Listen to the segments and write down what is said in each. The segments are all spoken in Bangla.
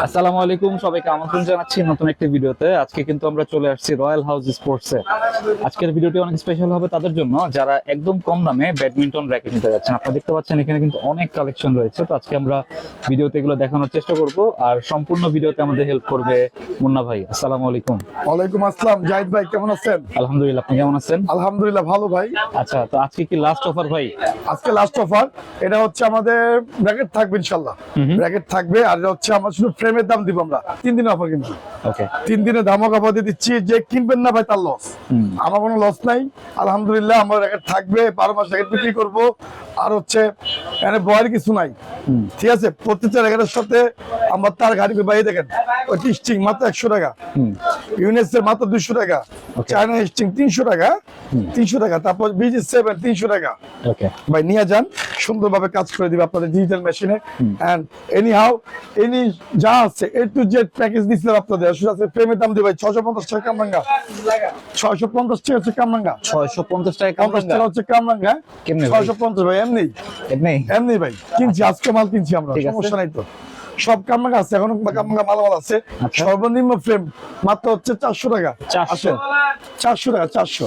আসসালামু আলাইকুম, সবাইকে আমন্ত্রণ জানাচ্ছি নতুন একটি ভিডিওতে। আজকে কিন্তু আমরা চলে আসছি রয়্যাল হাউস স্পোর্টসে। আজকের ভিডিওটি অনেক স্পেশাল হবে তাদের জন্য যারা একদম কম দামে ব্যাডমিন্টন র্যাকেট নিতে যাচ্ছেন। আপনারা দেখতে পাচ্ছেন এখানে কিন্তু অনেক কালেকশন রয়েছে, তো আজকে আমরা ভিডিওতে এগুলো দেখানোর চেষ্টা করব। আর সম্পূর্ণ ভিডিওতে আমাদের হেল্প করবে মুন্না ভাই। আসসালামু আলাইকুম। ওয়ালাইকুম আসসালাম। জাহিদ ভাই কেমন আছেন? আলহামদুলিল্লাহ, আপনি কেমন আছেন? আলহামদুলিল্লাহ ভালো ভাই। আচ্ছা, তো আজকে কি লাস্ট অফার ভাই? আজকে লাস্ট অফার, এটা হচ্ছে আমাদের ব্র্যাকেট থাকবে ইনশাআল্লাহ। ব্র্যাকেট থাকবে, আর এটা হচ্ছে আমরা শুধু ফ্রেমের দাম দিব আমরা। 3 দিনের অফার কিন্তু। ওকে, 3 দিনে ধামাক অফার দিয়ে দিচ্ছি, যে কিনবেন না ভাই তার লস। আমার কোনো লস নাই আলহামদুলিল্লাহ। আমার ব্র্যাকেট থাকবে, 12 মাস ব্র্যাকেট বিক্রি করব। আর হচ্ছে এখানে বয়ের কিছু নাই, ঠিক আছে? প্রত্যেকটা র্যাকেটের সাথে আমার তার গাড়ি ভাই দেখেন, ওই স্টিং মাত্র 100 টাকা, ইউনেসের মাত্র 200 টাকা, চায়না স্টিং 300 টাকা, 300 টাকা, তারপর BG7 300 টাকা। ওকে ভাই নিয়ে যান, সুন্দরভাবে কাজ করে দিবে আপনাদের ডিজিটাল মেশিনে। এন্ড এনি হাউ এনি যা আছে A to Z প্যাকেজ দিছিলাম আপনাদের। শুধু আছে প্রেমের দাম দিবে 650 টাকা কামরাঙ্গা, 650 টাকা হচ্ছে কামরাঙ্গা, 650 টাকা 50 টাকা হচ্ছে কামরাঙ্গা। কেমনে ভাই? 650 ভাই, এমনি এমনি এমনি ভাই কিনছি, আজকে মাল কিনছি আমরা, ঠিক আছে। সমস্যা নাই তো। সব কামরাঙ্গা আছে, এখন কামরাঙ্গা মালামাল আছে। আচ্ছা। সর্বনিম্ন ফ্রেম মাত্র হচ্ছে 400 টাকা। 400 400 টাকা, 400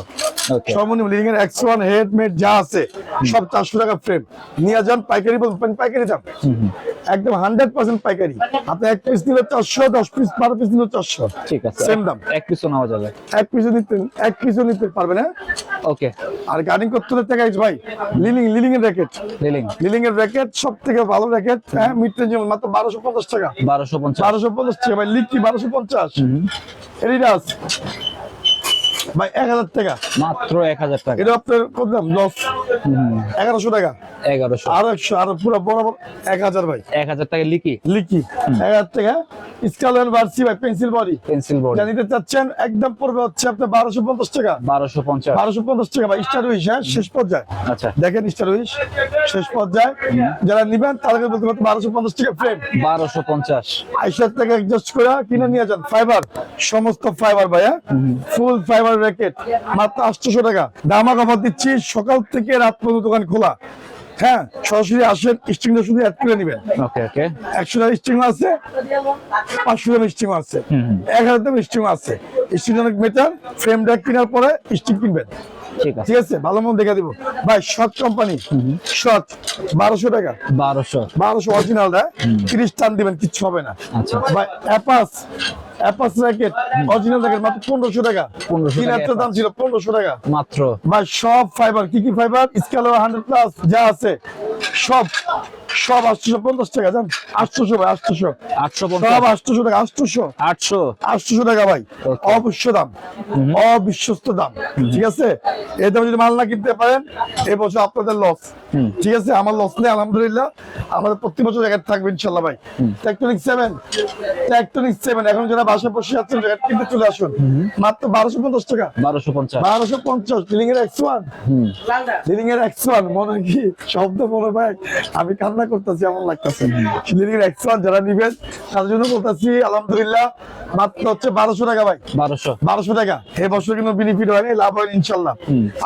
ওকে সর্বনিম্ন। লিভিং এর X1 হেড মেড যা আছে সব 400 টাকা ফ্রেম। নিয়ে যান, পাইকারি বলবেন, পাইকারি দাম একদম 100% পাইকারি। আপনি এক পিস নিলে 400, 10 পিস 12 পিস নিলে 400, ঠিক আছে, সেম দাম। এক পিসও নেওয়া যাবে। এক পিসও নিতে পারবেন, হ্যাঁ। ওকে, আর গার্ডিং করতে হলে টাকা ভাই। লিলিং এর র্যাকেট, লিলিং এর র্যাকেট সব থেকে ভালো র্যাকেট, হ্যাঁ। মিড রেঞ্জ মাত্র 1250 টাকা, 1250 1250 টাকা ভাই। লিকি 1250, এডিডাস ভাই 1000 টাকা, মাত্র 1000 টাকা। এটা আপনার কত দাম? লস 1100 টাকা, 1100 আর 100, আর পুরো বরাবর 1000 ভাই। 1000 টাকা লিকি লিকি 1000 টাকা। স্কালন ভার্সি ভাই, পেন্সিল বডি জানিতে চাচ্ছেন, একদম পড়বে হচ্ছে আপনার 1250 টাকা, 1250 টাকা ভাই। স্টার উইশ, হ্যাঁ, শেষ পর্যায়ে। আচ্ছা, দেখেন স্টার উইশ শেষ পর্যায়ে, যারা নিবেন তাদেরকে বলতে পারবেন 1250 টাকা ফ্রেম। 1250 আইসার থেকে অ্যাডজাস্ট করে কিনে নিয়ে যান। ফাইবার, সমস্ত ফাইবার ভাই, হ্যাঁ, ফুল ফাইবার র্যাকেট মাত্র 800 টাকা। দামাক অফার দিচ্ছি, সকাল থেকে রাত পর্যন্ত দোকান খোলা, হ্যাঁ। সরাসরি আসেন, স্ট্রিংটা শুধু অ্যাড করে নেবেন। ওকে ওকে, 100 টাকা স্ট্রিং আছে, 500 টাকা স্ট্রিং আছে, 1000 টাকা স্ট্রিং আছে। স্ট্রিং অনেক বেটার, ফ্রেমটা কেনার পরে স্ট্রিং কিনবেন, ঠিক আছে, ঠিক আছে? ভালো মন দেখে দিব ভাই। শর্ট কোম্পানি, শর্ট 1200 টাকা, 1200 অরিজিনালটা 30 টান দিবেন, কিচ্ছু হবে না। আচ্ছা ভাই অ্যাপাস র্যাকেট অরিজিনাল র্যাকেট মাত্র 1500 টাকা। 3000 দাম ছিল, 1500 টাকা মাত্র। ভাই সব ফাইবার, কি কি ফাইবার? স্কেলার 100 প্লাস যা আছে সব 850 টাকা। জান 800 ভাই, 800 সব 800 টাকা, 800 টাকা ভাই। অবশ্য দাম, অবিশ্বস্ত দাম, ঠিক আছে? এই দামে যদি মাল না কিনতে পারেন এবছর আপনাদের লস, ঠিক আছে? আমার লস নেই আলহামদুলিল্লাহ। আমাদের প্রতি বছর জ্যাকেট থাকবে ইনশাল্লাহ ভাই। টেকটনিক 7 এখন যারা বাসায় বসে আছেন জ্যাকেট কিনতে চলে আসুন, মাত্র 1250 টাকা, 1250। লিলিং এর X1, লিলিং এর X1 মনে কি শব্দ মনে ভাই, আমি কান্না করতেছি এমন লাগতেছে। লিলিং এর X1 যারা নিবেন তাদের জন্য বলতেছি আলহামদুলিল্লাহ, মাত্র হচ্ছে 1200 টাকা ভাই। 1200 টাকা। এই বছর কিন্তু বেনিফিট হয়, লাভ হয় ইনশাল্লাহ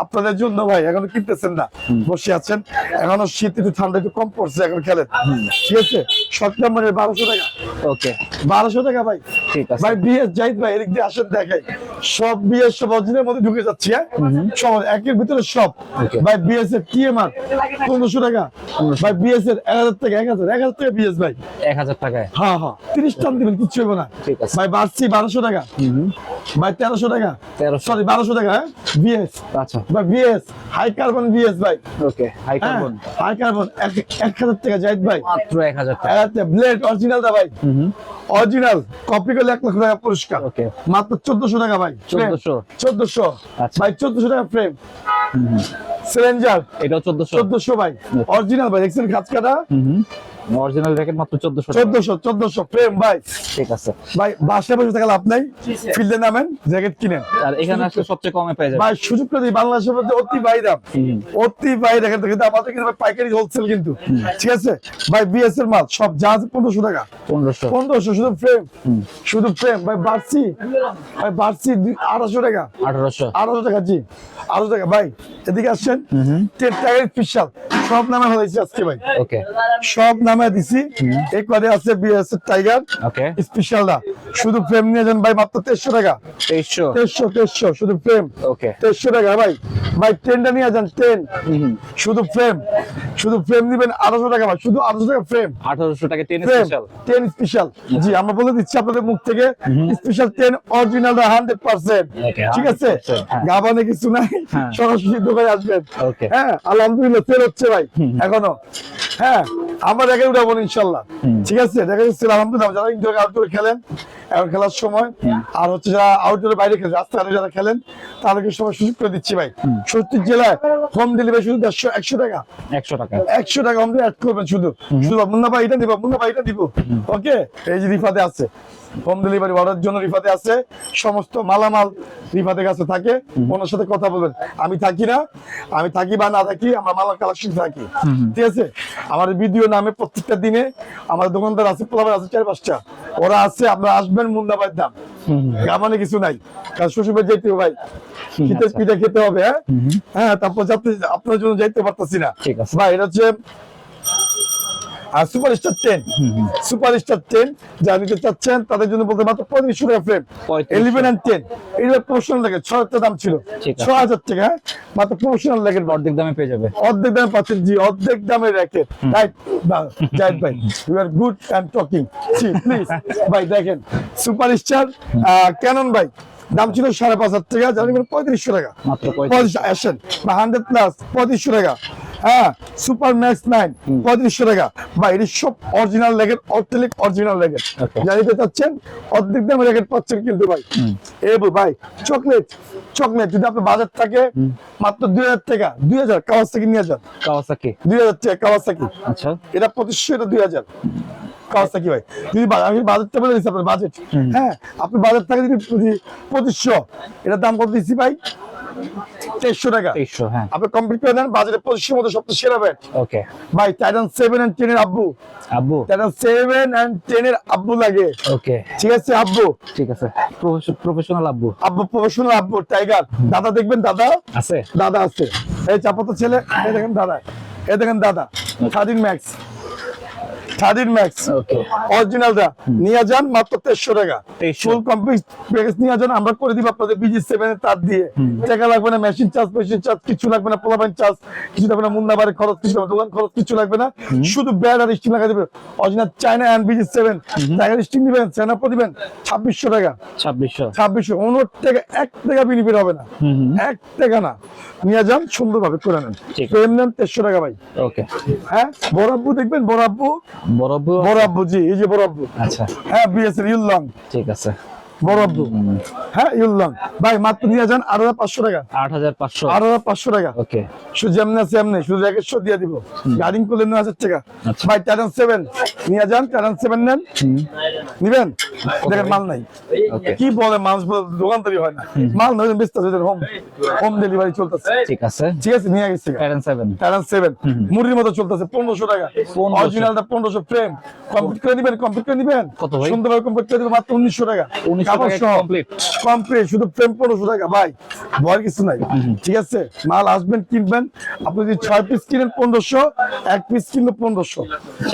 আপনাদের জন্য ভাই। এখনো কিনতেছেন না, বসে আছেন, এখনো শীত একটু ঠান্ডা একটু কম পড়ছে, এখন খেলেন, ঠিক আছে? শর্ট নাম্বারের 1200 টাকা, ওকে 1200 টাকা ভাই। ঠিক আছে ভাই বিএস জাহিদ ভাই, এদিক দিয়ে আসেন দেখাই, সব বিএস সব অরিজিনাল মধ্যে ঢুকে যাচ্ছে, হ্যাঁ, সব একের ভিতরে সব। ভাই বিএস এর TMR 1500 টাকা ভাই। বিএস এর 1000 টাকা, 1000 টাকা বিএস ভাই, 1000 টাকায়। হ্যাঁ 30 টান দিবেন, কিচ্ছু হবে না। ঠিক আছে ভাই বাড়ছি 1200 টাকা ভাই, 1300 টাকা, 1300 সরি 1200 টাকা, হ্যাঁ বিএস। আচ্ছা ভাই বিএস হাই কার্বন বিএস ভাই, ওকে, হাই কার্বন হাই কার্বন 1000 টাকা জাহিদ ভাই, মাত্র 1000 টাকা। 1000 টাকা। ব্লেড অরিজিনাল দা ভাই, অরিজিনাল কপি করলে 1 লক্ষ টাকা পুরস্কার, ওকে মাত্র 1400 টাকা ভাই। 1400 আচ্ছা ভাই, 1400 টাকা ফ্রেম। সিলেঞ্জার এটাও 1400 ভাই, অরিজিনাল ভাই, দেখছেন খাঁচ কাটা, অরিজিনাল র্যাকেট মাত্র 1400 ফ্রেম ভাই। ঠিক আছে ভাই বাসায় বসে থাকা লাভ নাই, ফিল্ডে নামেন জ্যাকেট কিনেন। আর এখানে আসলে সবচেয়ে কমে পেয়ে যাবেন ভাই। সুযোগ করে দিই, বাংলাদেশের মধ্যে অতি ভাই দাম, অতি ভাই র্যাকেট, কিন্তু আমাদের কিন্তু পাইকারি হোলসেল কিন্তু, ঠিক আছে ঠিক বিএস এর মাল সব যা আছে 1500 টাকা, 1500 শুধু ফ্রেম, শুধু ফ্রেম ভাই। বাড়ছি ভাই, বাড়ছি 1800 টাকা, 1800 টাকা, জি 1800 টাকা ভাই। এদিকে আসছেন, 10 টাকার স্পেশাল সব নামে হয়েছে আজকে ভাই, ওকে সব নামে দিছি। এক বারে আছে বিএস টাইগার ওকে স্পেশালটা, শুধু ফ্রেম নিয়ে যান ভাই মাত্র 2300 টাকা। 2300 শুধু ফ্রেম, ওকে 2300 টাকা ভাই। ভাই 10টা নিয়ে যান, 10 শুধু ফ্রেম নিবেন 1800 টাকা ভাই, শুধু 1800 টাকা ফ্রেম। 1800 টাকা 10 ফ্রেম স্পেশাল 10 স্পেশাল। জি আমরা বলে দিচ্ছি আপনাদের মুখ থেকে, স্পেশাল 10 অরিজিনাল 100%। Okay, ঠিক আছে, 100%, হ্যাঁ। গাবানে কিছু নাই, হ্যাঁ। সরাসরি দোকানে আসবেন। Okay. হ্যাঁ আলহামদুলিল্লাহ সেল হচ্ছে ভাই এখনো। হ্যাঁ আমরা দেখে উঠাবো ইনশাল্লাহ। ঠিক আছে, দেখা যাচ্ছে আলহামদুলিল্লাহ যারা ইনডোর আউটডোর খেলেন এখন খেলার সময়, আর হচ্ছে যারা আউটডোরে বাইরে খেলেন রাস্তাঘাটে যারা খেলেন তাদেরকে সবাই সুযোগ করে দিচ্ছি ভাই। 70 জেলায় হোম ডেলিভারি শুধু 100 টাকা, 100 টাকা 100 টাকা হোম অ্যাড করবেন শুধু। মুন্না ভাই এটা দিব, মুন্না ভাই এটা দিব। ওকে, এই যে রিফাতে আছে হোম ডেলিভারি অর্ডার জন্য, রিফাতে আছে সমস্ত মালামাল রিফাতের কাছে থাকে। ওনার সাথে কথা বলবেন, আমি থাকি না, আমি থাকি বা না থাকি আমরা মালার কালেকশন থাকি। ঠিক আছে, আমার ভিডিও নামে প্রত্যেকটা দিনে আমার দোকানদার আছে, প্লাবার আছে 4-5টা, ওরা আছে। আপনারা আসবেন, মুন্না ভাইয়ের দাম গামানে কিছু নাই, কারণ শ্বশুরবাড়ি যাইতে হবে ভাই, শীতের পিঠা খেতে হবে। হ্যাঁ তারপর যাতে আপনার জন্য যাইতে পারতেছি না ঠিক আছে ভাই। এটা হচ্ছে সুপারস্টার 10, সুপারস্টার 10 যারা নিতে চাচ্ছেন তাদের জন্য বলতে মাত্র 3500 টাকা ফ্রেম। 11 and 10 এটা প্রফেশনাল লাগে, 6000 দাম ছিল, 6000 টাকা মাত্র প্রফেশনাল লাগে, অর্ধেক দামে পেয়ে যাবে। অর্ধেক দামে পাচ্ছেন। জি অর্ধেক দামে র্যাকেট, রাইট জাহিদ ভাই, you are good and talking. জি প্লিজ ভাই দেখেন সুপারস্টার ক্যানন ভাই দাম ছিল 5500 টাকা, যারা নেবেন 3500 টাকা মাত্র 35 আসেন বা 100 প্লাস 3500 টাকা। হ্যাঁ সুপার ম্যাক্স 9 3500 টাকা ভাই। এটা সব অরিজিনাল লেগেট, অর্থেলিক অরিজিনাল লেগেট, জানিতে চাচ্ছেন অর্ধেক দামে লেগেট পাচ্ছেন কিন্তু ভাই। এই ভাই চকলেট যদি আপনার বাজার থাকে মাত্র 2000 টাকা, 2000 কাওয়াসাকি নিয়ে যান, কাওয়াসাকি 2000 টাকা কাওয়াসাকি। আচ্ছা এটা 2500, এটা 2000 কাওয়াসাকি ভাই। যদি আমি বাজেটটা বলে দিচ্ছি আপনার বাজেট, হ্যাঁ আপনি বাজার থাকে যদি 2500, এটার দাম কত দিচ্ছি ভাই 2300 টাকা। 2300 হ্যাঁ আপনি কমপ্লিট করে দেন, বাজারে 2500 মধ্যে সবচেয়ে সেরা ব্যাট ওকে ভাই। টাইটান 7 and 10 এর আব্বু, টাইটান 7 and 10 এর আব্বু লাগে। ওকে ঠিক আছে আব্বু, ঠিক আছে প্রফেশনাল আব্বু প্রফেশনাল আব্বু টাইগার। দাদা দেখবেন, দাদা আছে, দাদা আছে। এই চাপাতো ছেলে, এই দেখেন দাদা, এই দেখেন দাদা 13 ম্যাক্স ওকে অরিজিনালটা নিয়ে যান মাত্র 2300 টাকা। 2300 ফুল কমপ্লিট প্যাকেজ নিয়ে যান, আমরা করে দিব আপনাদের BG7 এর তার দিয়ে। টাকা লাগবে না, মেশিন চার্জ কিছু লাগবে না, পোলাপাইন চার্জ কিছু লাগবে না, মুন্নাবারের খরচ কিছু লাগবে না, দোকান খরচ কিছু লাগবে না, শুধু ব্যাড আর স্টিং লাগা দিবে। Original China and BG7 tiger sting দিবেন, চায়না দিবেন 2600 টাকা। 2600 অন্য টাকা 1 টাকা বেনিফিট হবে না, 1 টাকা না। নিয়ে যান সুন্দরভাবে করে নেন, ফ্রেম নেন 2300 টাকা ভাই। ওকে হ্যাঁ বড় আব্বু দেখবেন, বড় আব্বু জি, এই যে বড় আব্বু। আচ্ছা হ্যাঁ বিএস এর ইউলং, ঠিক আছে বড় আব্বু। হ্যাঁ ইউলং ভাই মাত্র নিয়ে যান 8500 টাকা, 8500 টাকা। ওকে শুধু যেমন আছে এমনি, শুধু 100 দিয়ে দিব, গার্ডিং করলে 9000 টাকা আচ্ছা। ভাই। টাইটান 7 নিয়ে যান, টাইটান 7 নেন, নিবেন দেখেন মাল নাই। কি বলে মানুষ বলে দোকানদারি হয় না, মাল নয় বেচতে হোম ডেলিভারি চলতেছে। ঠিক আছে নিয়ে গেছে টাইটান 7 মুড়ির মতো চলতেছে 1500 টাকা। অরিজিনালটা 1500 ফ্রেম কমপ্লিট করে নিবেন কত ভাই? সুন্দরভাবে কমপ্লিট করে দিব মাত্র 1900 টাকা। 1900 টাকা কমপ্লিট শুধু ফ্রেম 1500 টাকা ভাই, ভয় কিছু নাই। ঠিক আছে মাল আসবেন কিনবেন, আপনি যদি 6 পিস কিনেন 1500, 1 পিস কিনলে 1500।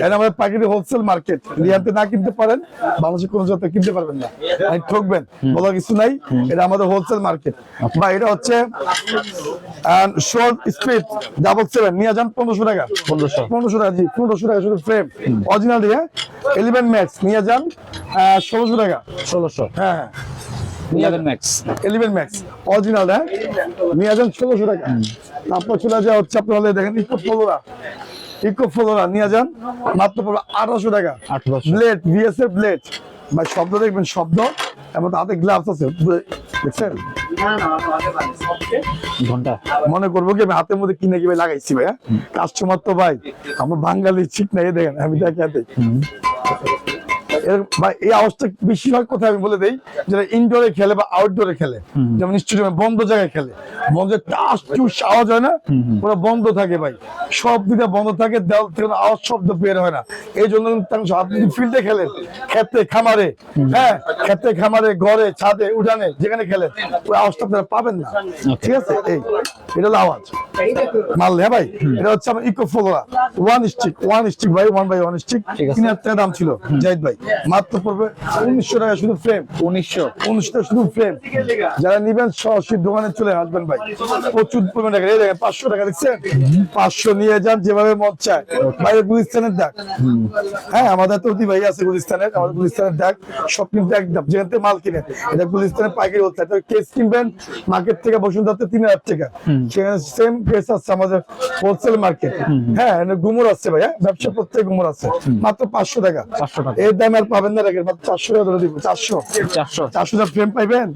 এটা আমাদের পাইকারি হোলসেল মার্কেট, লিয়াতে না কিনতে পারেন বাংলাদেশে কোনো জায়গায় কিনতে পারবেন না, ঠকবেন বলার কিছু নাই। এটা আমাদের হোলসেল মার্কেট ভাই। এটা হচ্ছে শর্ট স্পিড 777 নিয়ে যান 1500 টাকা। 1500 টাকা জি, 1500 টাকা শুধু ফ্রেম অরিজিনাল দিয়ে। 11 ম্যাক্স নিয়ে যান 1600 টাকা। 1600 হ্যাঁ 11 ম্যাক্স অরিজিনাল নিয়ে যান 1600 টাকা। তারপর চলে যাওয়া হচ্ছে আপনার হলে দেখেন ইকো ফ্লোরা নিয়ে যান মাত্র 1800 টাকা। ব্লেড VS এর ব্লেড ভাই, শব্দ দেখবেন, শব্দ এমন হাতে গ্লাভস আছে দেখছেন, ঘন্টা মনে করবো কি আমি হাতের মধ্যে কিনে কি ভাই লাগাইছি ভাই। কাস্টমার তো ভাই আমরা বাঙালি ঠিক নাই, দেখেন আমি দেখাতে ভাই। এই আওয়াজটা বেশিরভাগ কথা আমি বলে দেই, যারা ইনডোরে খেলে বা আউটডোরে খেলে, যেমন স্টেডিয়ামে বন্ধ জায়গায় খেলে, বন্ধ টাস টুস আওয়াজ হয় না, পুরো বন্ধ থাকে ভাই, সব দিকে বন্ধ থাকে, দেওয়াল থেকে আওয়াজ শব্দ বের হয় না। এই জন্য আপনি ফিল্ডে খেলেন, খেতে খামারে, হ্যাঁ খেতে খামারে, ঘরে, ছাদে, উঠানে, যেখানে খেলেন ওই আওয়াজটা আপনারা পাবেন না। ঠিক আছে এই এটা হলো আওয়াজ মাল। হ্যাঁ ভাই, এটা হচ্ছে আমার ইকো ফলোরা ওয়ান স্টিক ভাই, 1x1 স্টিক। ঠিক আছে। 3000 টাকা দাম ছিল জাহিদ ভাই, মাত্র পড়বে 1900 টাকা শুধু ফ্রেম। 1900 টাকা শুধু ফ্রেম। যারা নিবেন সরাসরি দোকানে চলে আসবেন ভাই, প্রচুর পরিমাণে টাকা। এই দেখেন 500 টাকা দেখছেন, 500 নিয়ে যান যেভাবে মন চায়। বাইরে গুলিস্তানের দাগ, হ্যাঁ আমাদের তো ভাই আছে গুলিস্তানের, আমাদের গুলিস্তানের দাগ সব কিন্তু একদম যেখান থেকে মাল কিনে, এটা গুলিস্তানের পাইকারি বলতে হয়। কেস কিনবেন মার্কেট থেকে বসুন্ধরাতে 3000 টাকা, সেখানে সেম কেস আছে আমাদের হোলসেল মার্কেট। হ্যাঁ গুমর আছে ভাই, হ্যাঁ ব্যবসা প্রত্যেক গুমর আছে, মাত্র 500 টাকা। 500 টাকা। এর দাম আর পাবেন না, রাখেন মাত্র 400 টাকা ধরে দিব। 400 ফ্রেম পাইবেন,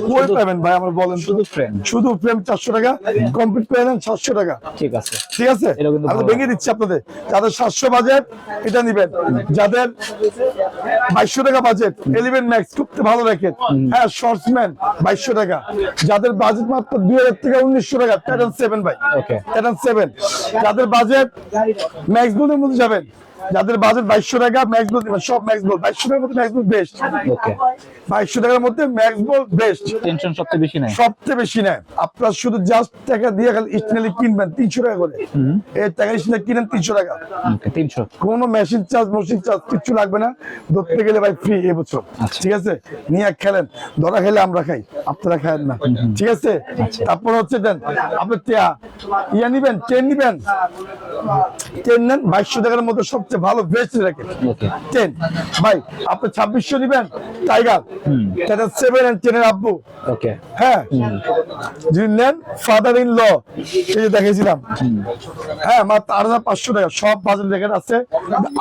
কই পাবেন ভাই আমার বলেন? শুধু ফ্রেম, শুধু ফ্রেম 400 টাকা, কমপ্লিট করে নেন 700 টাকা। ঠিক আছে। ঠিক আছে, এটা কিন্তু আমি ভালো। ভেঙে দিচ্ছি আপনাদের। যাদের 700 বাজেট এটা নিবেন, যাদের 2200 টাকা বাজেট এলিভেন ম্যাক্স করতে ভালো রাখেন। হ্যাঁ শর্টসম্যান 2200 টাকা, যাদের বাজেট মাত্র 2000 থেকে 1900 টাকা প্যাটার্ন 7 ভাই, Okay. প্যাটার্ন 7। যাদের বাজেট ম্যাক্স বোল্ডের মধ্যে যাবেন, যাদের বাজেট 2200 টাকা ম্যাক্স বোল্ড দিবেন, সব ম্যাক্স বোল্ড 2200 টাকার মধ্যে ম্যাক্স বোল্ড বেস্ট। ওকে, 2200 টাকার মধ্যে ম্যাক্স বোল্ড বেস্ট, টেনশন সবচেয়ে বেশি নাই। সবচেয়ে বেশি নেয়। আপনার শুধু জাস্ট টাকা দিয়ে খালি স্টেনলি কিনবেন 300 টাকা করে, এই টাকা স্টেনলি কিনেন 300 টাকা। ওকে, 300। কোনো মেশিন চার্জ মেশিন চার্জ কিছু লাগবে না, ধরতে গেলে ভাই ফ্রি এবছর। আচ্ছা। ঠিক আছে, নিয়ে খেলেন, ধরা খেলে আমরা খাই, আপনারা খায়েন না। ঠিক আছে, তারপর হচ্ছে দেন আপনি ইয়া নিবেন, চেন নিবেন, চেন নেন 2200 টাকার মধ্যে সবচেয়ে ভালো বেস্ট রাখেন ওকে, চেন ভাই। আপনি 2600 নিবেন টাইগার, এটা 7 এন্ড 10 এর আব্বু। ওকে, হ্যাঁ যদি নেন ফাদার ইন ল, এই যে দেখিয়েছিলাম, হ্যাঁ মাত্র 8500 টাকা। সব বাজেট লেখা আছে,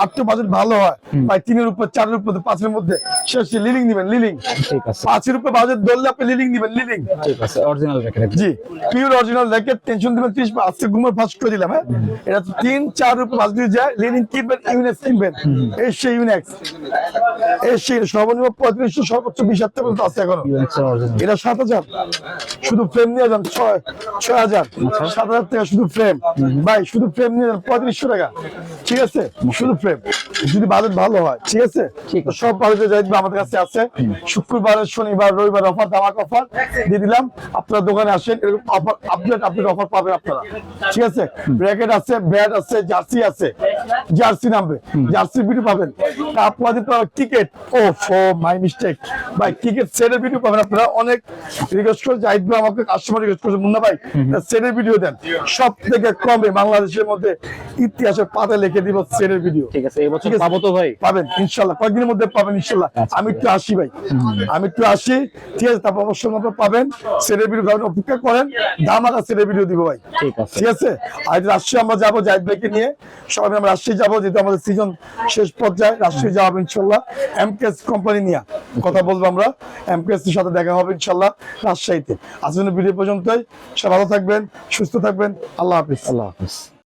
আটটা বাজেট ভালো হয় ভাই, 3 এর উপর 4 এর উপর 5 এর মধ্যে শেষ। লিলিং নিবেন, লিলিং ঠিক আছে, 5 এর উপর বাজেট ধরলে আপনি লিলিং নিবেন, লিলিং। ঠিক আছে, অরিজিনাল রেখে রাখবেন। জি পিওর অরিজিনাল রেখে টেনশন দিবেন 30 আজকে ঘুমের ফাস্ট করে দিলাম। হ্যাঁ এটা 3-4 এর উপর বাজেট যায়, লিলিং কিনবেন, ইউনেক্স কিনবেন, এই সেই ইউনেক্স, এই সেই সর্বনিম্ন 3500 সর্বোচ্চ 20,000 পর্যন্ত আছে এখনো। UX original. এটা 7000, শুধু ফ্রেম নিয়ে যান 6000, 7000 টাকা শুধু ফ্রেম ভাই, শুধু ফ্রেম নিয়ে যান 3500 টাকা। ঠিক আছে, শুধু ফ্রেম যদি বাজেট ভালো হয়। ঠিক আছে, তো সব বাজেটে যাই আমাদের কাছে আছে। শুক্রবার, শনিবার, রবিবার অফার, ধামাক অফার দিয়ে দিলাম। আপনারা দোকানে আসেন, এরকম অফার আপডেট অফার পাবেন আপনারা। ঠিক আছে, ব্র্যাকেট আছে, ব্যাট আছে, জার্সি আছে, জার্সি নামবে, জার্সি ভিডিও পাবেন। তারপর টিকেট, ও মাই মিস্টেক ভাই, টিকেট সেটের ভিডিও পাবেন আপনারা। অনেক রিকোয়েস্ট করে জাহিদ ভাই আমাকে, কাস্টমার রিকোয়েস্ট করছে মুন্না ভাই সেটের ভিডিও দেন, সব থেকে কমে বাংলাদেশের মধ্যে ইতিহাসের পাতায় লিখে দিব সেটের ভিডিও। ঠিক আছে, এই বছর পাবো তো ভাই? পাবেন ইনশাল্লাহ, কয়েকদিনের মধ্যে পাবেন ইনশাল্লাহ। আমি একটু আসি ভাই, আমি একটু আসি। ঠিক আছে, তারপর অবশ্যই মতো পাবেন সেটের ভিডিও, অপেক্ষা করেন, ধামাকা সেটের ভিডিও দিব ভাই। ঠিক আছে, ঠিক আছে, আর রাজশাহী আমরা যাবো জাহিদ ভাইকে নিয়ে, সবাই আমরা রাজশাহী যাবো, যেহেতু আমাদের সিজন শেষ পর্যায়ে। রাজশাহী যাবো ইনশাল্লাহ, এমকেএস কোম্পানি নিয়ে কথা বলবো আমরা, এমকেএস এর সাথে দেখা হবে ইনশাল্লাহ রাজশাহীতে। আজকের ভিডিও পর্যন্তই, সব ভালো থাকবেন, সুস্থ থাকবেন, আল্লাহ হাফিজ। আল্লাহ হাফেজ।